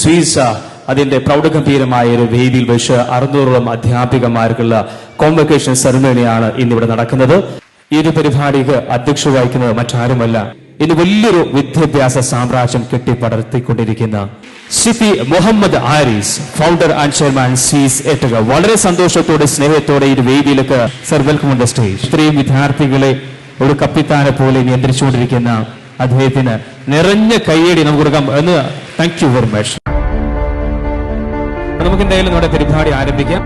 Suez അതിന്റെ പ്രൗഢഗംഭീരമായ ഒരു വേദിയിൽ വെച്ച് 600ഓളം അധ്യാപികമാർക്കുള്ള കോൺവൊക്കേഷൻ സെറമണിയാണ് ഇന്നിവിടെ നടക്കുന്നത്. ഈ ഒരു പരിപാടിക്ക് അധ്യക്ഷത വഹിക്കുന്നത് മറ്റാരുമല്ല, ഇന്ന് വലിയൊരു വിദ്യാഭ്യാസ സാമ്രാജ്യം കെട്ടിപ്പടർത്തിക്കൊണ്ടിരിക്കുന്ന സിഫി Muhammad Aris, founder and chairman സ്വീസ് എട്ടുക. വളരെ സന്തോഷത്തോടെ സ്നേഹത്തോടെ ഈ വേദിയിലേക്ക് sir welcome on the stage. ഇത്രയും വിദ്യാർത്ഥികളെ ഒരു കപ്പിത്താനെ പോലെ നിയന്ത്രിച്ചുകൊണ്ടിരിക്കുന്ന അദ്ദേഹത്തിന് നിറഞ്ഞ കയ്യടി നമുക്ക് കൊടുക്കാം എന്ന്. Thank you very much. നമുക്ക് എന്തായാലും നമ്മുടെ പരിപാടി ആരംഭിക്കാം.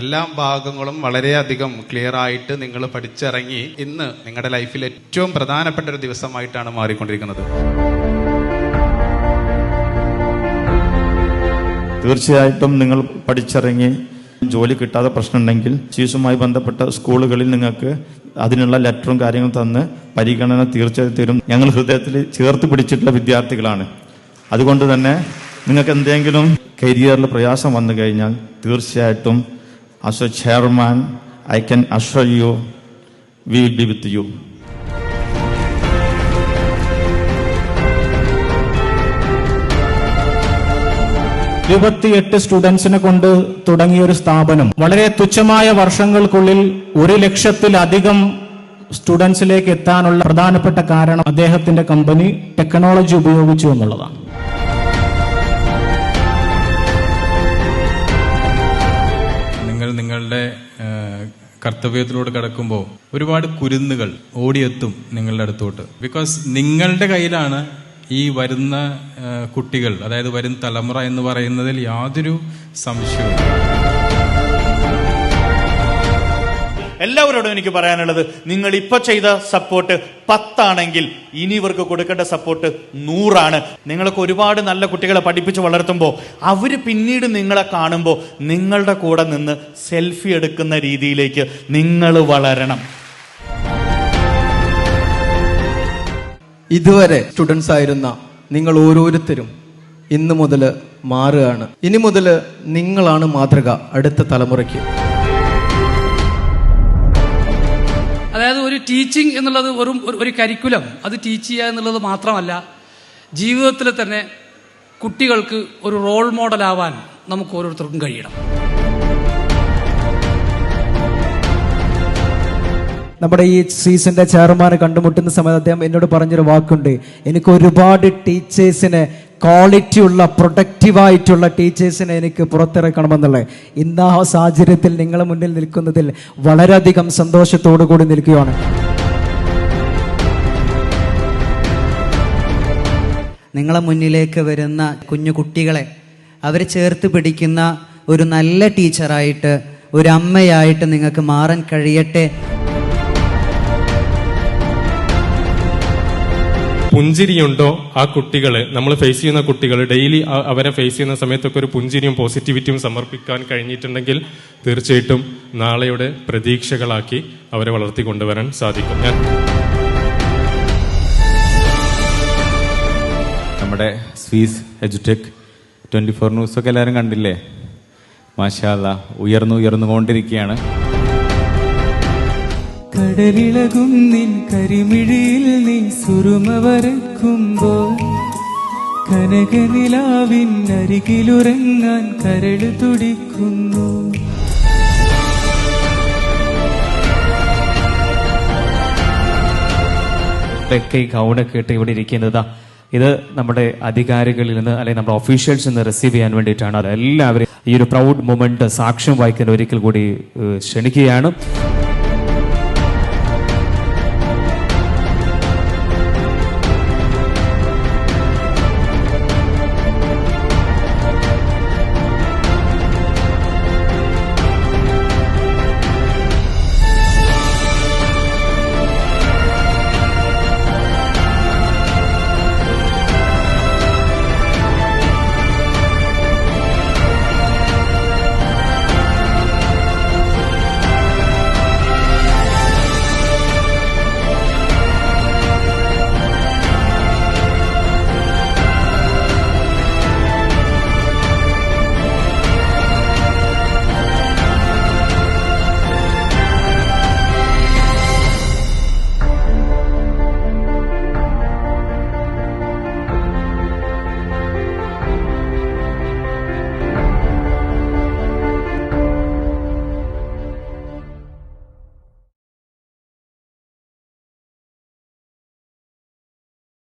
എല്ലാ ഭാഗങ്ങളും വളരെയധികം ക്ലിയർ ആയിട്ട് നിങ്ങൾ പഠിച്ചിറങ്ങി ഇന്ന് നിങ്ങളുടെ ലൈഫിൽ ഏറ്റവും പ്രധാനപ്പെട്ട ഒരു ദിവസമായിട്ടാണ് മാറിക്കൊണ്ടിരിക്കുന്നത്. തീർച്ചയായിട്ടും നിങ്ങൾ പഠിച്ചിറങ്ങി ജോലി കിട്ടാതെ പ്രശ്നമുണ്ടെങ്കിൽ സ്വീസുമായി ബന്ധപ്പെട്ട സ്കൂളുകളിൽ നിങ്ങൾക്ക് അതിനുള്ള ലെറ്ററും കാര്യങ്ങളും തന്ന് പരിഗണന തീർച്ചയായും തരും. ഞങ്ങൾ ഹൃദയത്തിൽ ചേർത്ത് പിടിച്ചിട്ടുള്ള വിദ്യാർത്ഥികളാണ്. അതുകൊണ്ട് തന്നെ നിങ്ങൾക്ക് എന്തെങ്കിലും കരിയറിൽ പ്രയാസം വന്നു കഴിഞ്ഞാൽ തീർച്ചയായിട്ടും as a chairman I can assure you we will be with you. 28 സ്റ്റുഡൻസിനെ കൊണ്ട് തുടങ്ങിയ ഒരു സ്ഥാപനം വളരെ തുച്ഛമായ വർഷങ്ങൾക്കുള്ളിൽ 1,00,000-ലധികം സ്റ്റുഡൻസിലേക്ക് എത്താനുള്ള പ്രധാനപ്പെട്ട കാരണം അദ്ദേഹത്തിന്റെ കമ്പനി ടെക്നോളജി ഉപയോഗിച്ചു എന്നുള്ളതാണ്. നിങ്ങളുടെ കർത്തവ്യത്തിലൂടെ കടക്കുമ്പോൾ ഒരുപാട് കുരുന്നുകൾ ഓടിയെത്തും നിങ്ങളുടെ അടുത്തോട്ട്. ബിക്കോസ് നിങ്ങളുടെ കയ്യിലാണ് ഈ വരുന്ന കുട്ടികൾ, അതായത് വരും തലമുറ എന്ന് പറയുന്നതിൽ യാതൊരു സംശയവും. എല്ലാവരോടും എനിക്ക് പറയാനുള്ളത്, നിങ്ങൾ ഇപ്പൊ ചെയ്ത സപ്പോർട്ട് 10 ആണെങ്കിൽ ഇനി ഇവർക്ക് കൊടുക്കേണ്ട സപ്പോർട്ട് 100 ആണ്. നിങ്ങൾക്ക് ഒരുപാട് നല്ല കുട്ടികളെ പഠിപ്പിച്ച് വളർത്തുമ്പോൾ അവര് പിന്നീട് നിങ്ങളെ കാണുമ്പോൾ നിങ്ങളുടെ കൂടെ നിന്ന് സെൽഫി എടുക്കുന്ന രീതിയിലേക്ക് നിങ്ങൾ വളരണം. ഇതുവരെ സ്റ്റുഡൻസ് ആയിരുന്ന നിങ്ങൾ ഓരോരുത്തരും ഇന്നു മുതൽ മാറുകയാണ്. ഇനി മുതൽ നിങ്ങളാണ് മാതൃക അടുത്ത തലമുറയ്ക്ക്. അതായത് ഒരു ടീച്ചിങ് എന്നുള്ളത് വെറും ഒരു കരിക്കുലം, അത് ടീച്ച് ചെയ്യുക എന്നുള്ളത് മാത്രമല്ല, ജീവിതത്തിൽ തന്നെ കുട്ടികൾക്ക് ഒരു റോൾ മോഡലാവാൻ നമുക്ക് ഓരോരുത്തർക്കും കഴിയണം. നമ്മുടെ ഈ സീസന്റെ ചെയർമാനെ കണ്ടുമുട്ടുന്ന സമയത്ത് അദ്ദേഹം എന്നോട് പറഞ്ഞൊരു വാക്കുണ്ട്, എനിക്ക് ഒരുപാട് ടീച്ചേഴ്സിനെ, ക്വാളിറ്റി ഉള്ള പ്രൊഡക്റ്റീവായിട്ടുള്ള ടീച്ചേഴ്സിനെ എനിക്ക് പുറത്തിറക്കണമെന്നുള്ളത്. ഇന്ന് ആ സാഹചര്യത്തിൽ നിങ്ങളെ മുന്നിൽ നിൽക്കുന്നതിൽ വളരെയധികം സന്തോഷത്തോടു കൂടി നിൽക്കുകയാണ്. നിങ്ങളെ മുന്നിലേക്ക് വരുന്ന കുഞ്ഞു കുട്ടികളെ അവർ ചേർത്ത് പിടിക്കുന്ന ഒരു നല്ല ടീച്ചറായിട്ട്, ഒരു അമ്മയായിട്ട് നിങ്ങൾക്ക് മാറാൻ കഴിയട്ടെ. പുഞ്ചിരിയുണ്ടോ ആ കുട്ടികൾ, നമ്മൾ ഫേസ് ചെയ്യുന്ന കുട്ടികൾ ഡെയിലി അവരെ ഫേസ് ചെയ്യുന്ന സമയത്തൊക്കെ ഒരു പുഞ്ചിരിയും പോസിറ്റിവിറ്റിയും സമർപ്പിക്കാൻ കഴിഞ്ഞിട്ടുണ്ടെങ്കിൽ തീർച്ചയായിട്ടും നാളെയുടെ പ്രതീക്ഷകളാക്കി അവരെ വളർത്തിക്കൊണ്ടുവരാൻ സാധിക്കും. നമ്മുടെ സ്വീസ് എഡ്യൂടെക് 24 ന്യൂസൊക്കെ എല്ലാവരും കണ്ടില്ലേ? മാഷാ അല്ലാഹ്, ഉയർന്നുകൊണ്ടിരിക്കുകയാണ്. കടലിളകും നിൻ കരിമിഴിയിൽ നീ സുറുമ വരക്കുമ്പോൾ കനകനിലാവിൻ അരികിലുറങ്ങാൻ കരള് തുടിക്കുന്നു. ഗൗണൊക്കെ ഇട്ട് ഇവിടെ ഇരിക്കുന്നതാ, ഇത് നമ്മുടെ അധികാരികളിൽ നിന്ന് അല്ലെങ്കിൽ നമ്മുടെ ഒഫീഷ്യൽസിൽ നിന്ന് റിസീവ് ചെയ്യാൻ വേണ്ടിയിട്ടാണ്. അത് എല്ലാവരും ഈ ഒരു പ്രൗഡ് മൊമെന്റ് സാക്ഷ്യം വഹിക്കാൻ ഒരിക്കൽ കൂടി ക്ഷണിക്കുകയാണ്.